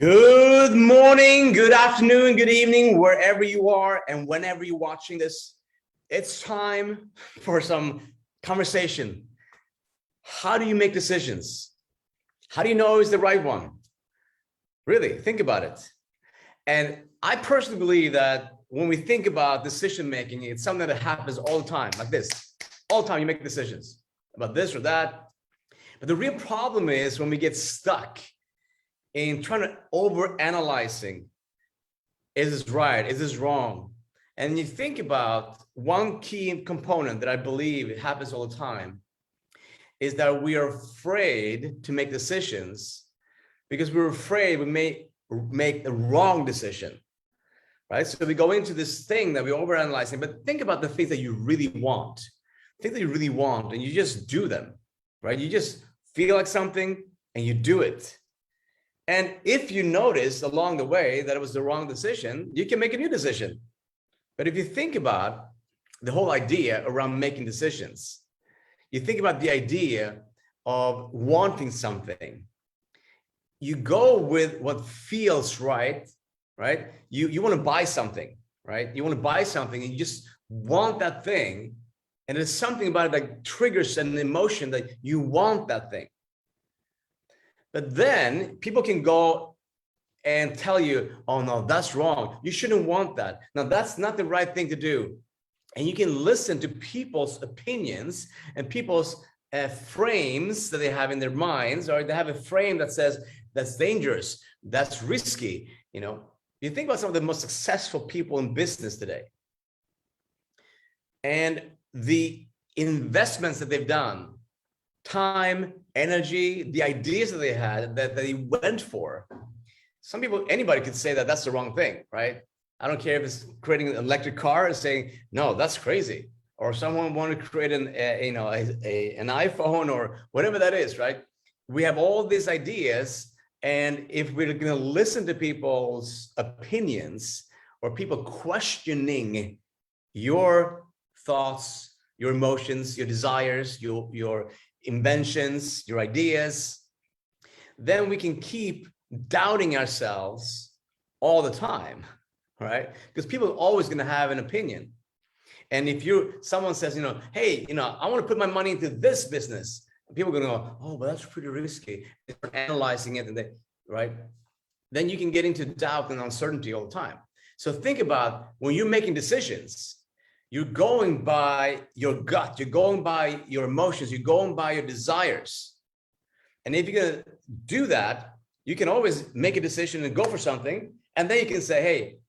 Good morning, good afternoon, good evening, wherever you are and whenever you're watching this. It's time for some conversation. How do you make decisions? How do you know it's the right one? Really, think about it. And I personally believe that when we think about decision making, it's something that happens all the time, like this. All the time you make decisions about this or that. But the real problem is when we get stuck in trying to overanalyzing, is this right? Is this wrong? And you think about one key component that I believe happens all the time is that we are afraid to make decisions because we're afraid we may make the wrong decision, right? So we go into this thing that we're overanalyzing, but think about the things that you really want, things that you really want, and you just do them, right? You just feel like something and you do it. And if you notice along the way that it was the wrong decision, you can make a new decision. But if you think about the whole idea around making decisions, you think about the idea of wanting something. You go with what feels right, right? You want to buy something, right? You want to buy something and you just want that thing. And there's something about it that triggers an emotion that you want that thing. But then people can go and tell you, oh no, that's wrong. You shouldn't want that. Now that's not the right thing to do. And you can listen to people's opinions and people's frames that they have in their minds, or they have a frame that says that's dangerous, that's risky. You know, you think about some of the most successful people in business today and the investments that they've done, time, energy, the ideas that they had that they went for. Some people, anybody could say that that's the wrong thing, right? I don't care if it's creating an electric car and saying, no, that's crazy. Or someone wanted to create an iPhone or whatever that is, right? We have all these ideas. And if we're going to listen to people's opinions or people questioning your thoughts, your emotions, your desires, your inventions, your ideas, then we can keep doubting ourselves all the time, right? Because people are always going to have an opinion. And if someone says, hey, I want to put my money into this business, people are going to go, oh, but that's pretty risky. They're analyzing it, and right? Then you can get into doubt and uncertainty all the time. So think about when you're making decisions, you're going by your gut, you're going by your emotions, you're going by your desires. And if you're going to do that, you can always make a decision and go for something. And then you can say, hey,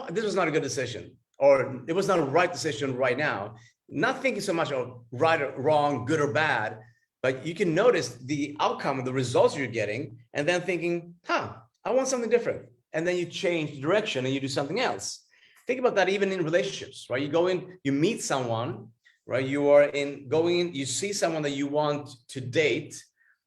this was not a good decision, or it was not a right decision right now. Not thinking so much of right or wrong, good or bad, but you can notice the outcome, the results you're getting, and then thinking, I want something different. And then you change direction and you do something else. Think about that even in relationships, right? You go in, you meet someone, right? You see someone that you want to date,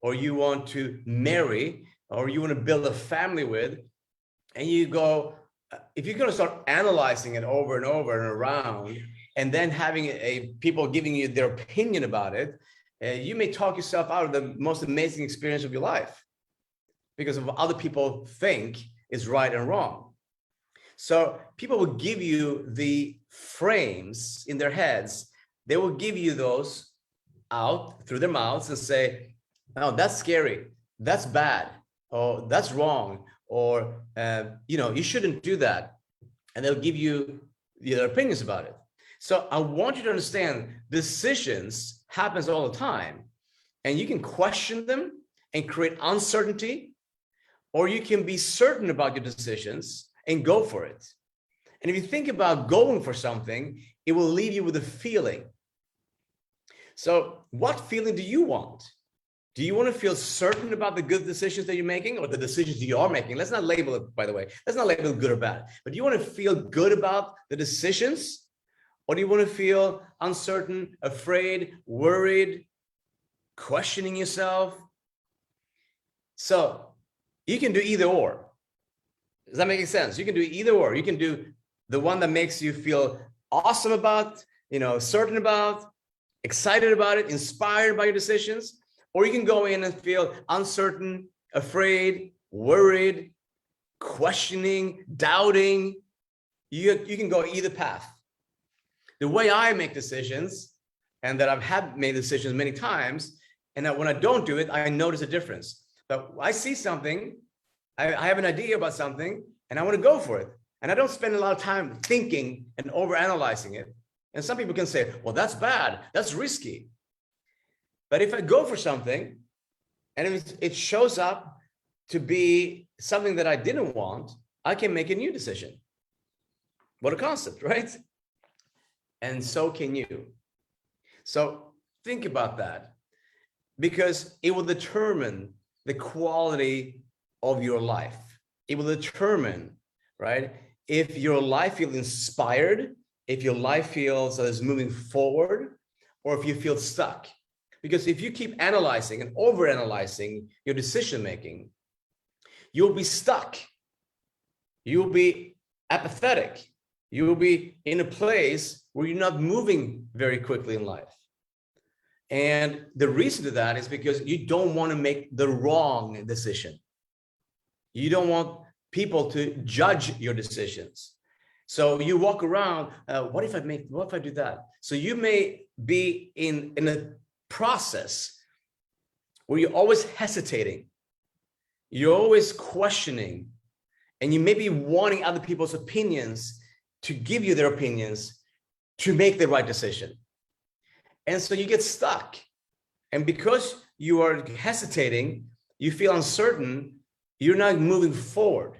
or you want to marry, or you want to build a family with, and you go, if you're going to start analyzing it over and over and around, and then having people giving you their opinion about it, you may talk yourself out of the most amazing experience of your life because of what other people think is right and wrong. So people will give you the frames in their heads. They will give you those out through their mouths and say, oh, that's scary. That's bad. Oh, that's wrong. Or, you shouldn't do that. And they'll give you their opinions about it. So I want you to understand decisions happens all the time, and you can question them and create uncertainty, or you can be certain about your decisions and go for it. And if you think about going for something, it will leave you with a feeling. So what feeling do you want? Do you want to feel certain about the good decisions that you're making, or the decisions you are making? Let's not label it, by the way. Let's not label it good or bad. But do you want to feel good about the decisions? Or do you want to feel uncertain, afraid, worried, questioning yourself? So you can do either or. Does that make sense? You can do either or. You can do the one that makes you feel awesome about, certain about, excited about it, inspired by your decisions. Or you can go in and feel uncertain, afraid, worried, questioning, doubting, you can go either path. The way I make decisions, and that I've had made decisions many times, and that when I don't do it, I notice a difference. But I see something, I have an idea about something, and I want to go for it. And I don't spend a lot of time thinking and overanalyzing it. And some people can say, well, that's bad, that's risky. But if I go for something, and if it shows up to be something that I didn't want, I can make a new decision. What a concept, right? And so can you. So think about that, because it will determine the quality of your life. It will determine, right, if your life feels inspired, if your life feels that it's moving forward, or if you feel stuck. Because if you keep analyzing and overanalyzing your decision making, you'll be stuck. You'll be apathetic. You will be in a place where you're not moving very quickly in life. And the reason to that is because you don't want to make the wrong decision. You don't want people to judge your decisions. So you walk around, what if I do that? So you may be in a process where you're always hesitating. You're always questioning, and you may be wanting other people's opinions to give you their opinions to make the right decision. And so you get stuck. And because you are hesitating, you feel uncertain, you're not moving forward.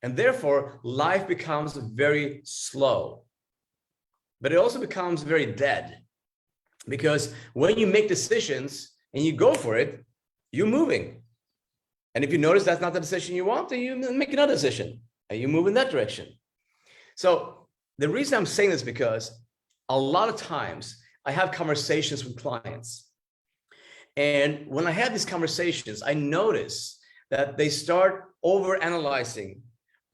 And therefore, life becomes very slow. But it also becomes very dead. Because when you make decisions and you go for it, you're moving. And if you notice that's not the decision you want, then you make another decision and you move in that direction. So the reason I'm saying this is because a lot of times I have conversations with clients. And when I have these conversations, I notice that they start overanalyzing,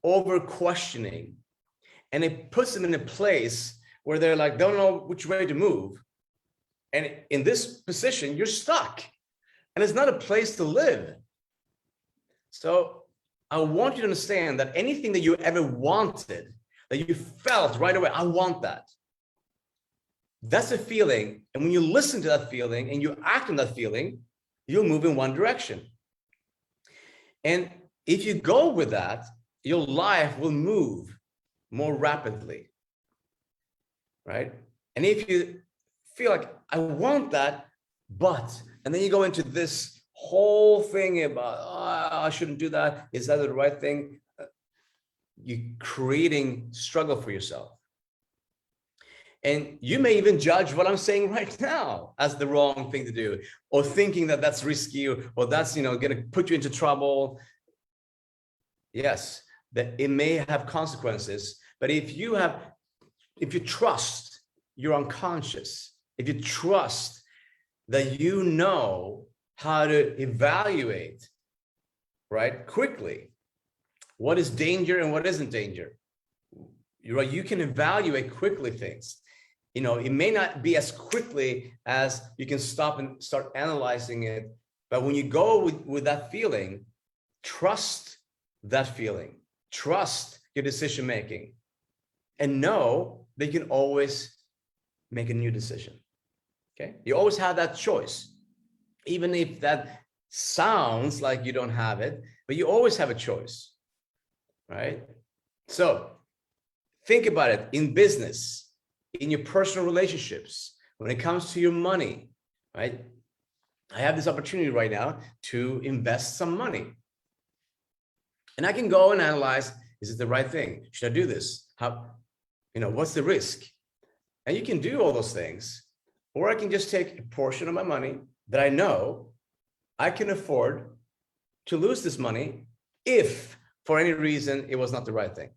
over questioning, and it puts them in a place where they're like, don't know which way to move. And in this position, you're stuck, and it's not a place to live. So I want you to understand that anything that you ever wanted, that you felt right away, I want that. That's a feeling. And when you listen to that feeling and you act on that feeling, you'll move in one direction. And if you go with that, your life will move more rapidly, right? And if you feel like, I want that, and then you go into this whole thing about, I shouldn't do that. Is that the right thing? You're creating struggle for yourself. And you may even judge what I'm saying right now as the wrong thing to do, or thinking that that's risky, or that's, going to put you into trouble. Yes, that it may have consequences, but if you trust your unconscious, if you trust that you know how to evaluate, right, quickly, what is danger and what isn't danger, right? You can evaluate quickly things. It may not be as quickly as you can stop and start analyzing it, but when you go with that feeling, trust that feeling, trust your decision making, and know that you can always make a new decision. Okay, you always have that choice, even if that sounds like you don't have it, but you always have a choice, right? So think about it in business, in your personal relationships, when it comes to your money, right? I have this opportunity right now to invest some money. And I can go and analyze, is it the right thing? Should I do this? What's the risk? And you can do all those things, or I can just take a portion of my money that I know I can afford to lose this money if for any reason it was not the right thing.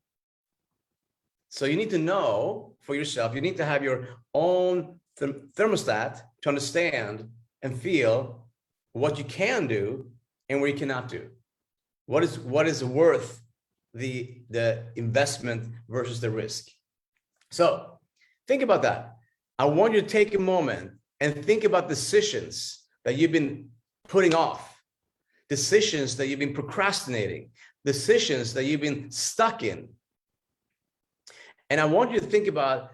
So you need to know for yourself, you need to have your own thermostat to understand and feel what you can do and what you cannot do. What is worth the investment versus the risk. So think about that. I want you to take a moment and think about decisions that you've been putting off. decisions that you've been procrastinating, decisions that you've been stuck in. And I want you to think about,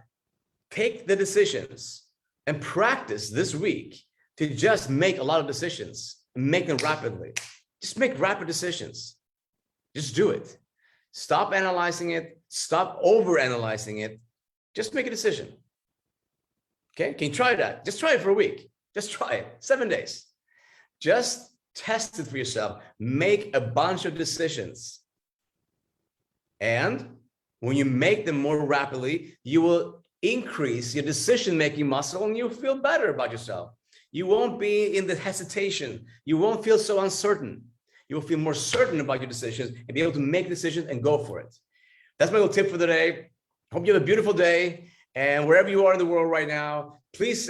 take the decisions and practice this week to just make a lot of decisions and make them rapidly. Just make rapid decisions. Just do it. Stop analyzing it. Stop overanalyzing it. Just make a decision. Okay, can you try that? Just try it for a week. Just try it, 7 days. Just test it for yourself. Make a bunch of decisions. And when you make them more rapidly, you will increase your decision-making muscle and you'll feel better about yourself. You won't be in the hesitation. You won't feel so uncertain. You will feel more certain about your decisions and be able to make decisions and go for it. That's my little tip for the day. Hope you have a beautiful day. And wherever you are in the world right now, please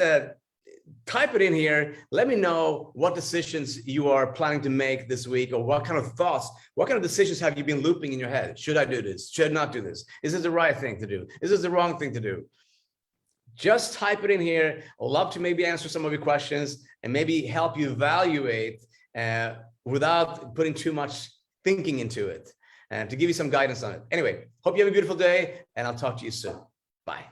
type it in here. Let me know what decisions you are planning to make this week, or what kind of thoughts, what kind of decisions have you been looping in your head? Should I do this? Should I not do this? Is this the right thing to do? Is this the wrong thing to do? Just type it in here. I'd love to maybe answer some of your questions and maybe help you evaluate without putting too much thinking into it, and to give you some guidance on it. Anyway, hope you have a beautiful day, and I'll talk to you soon. Bye.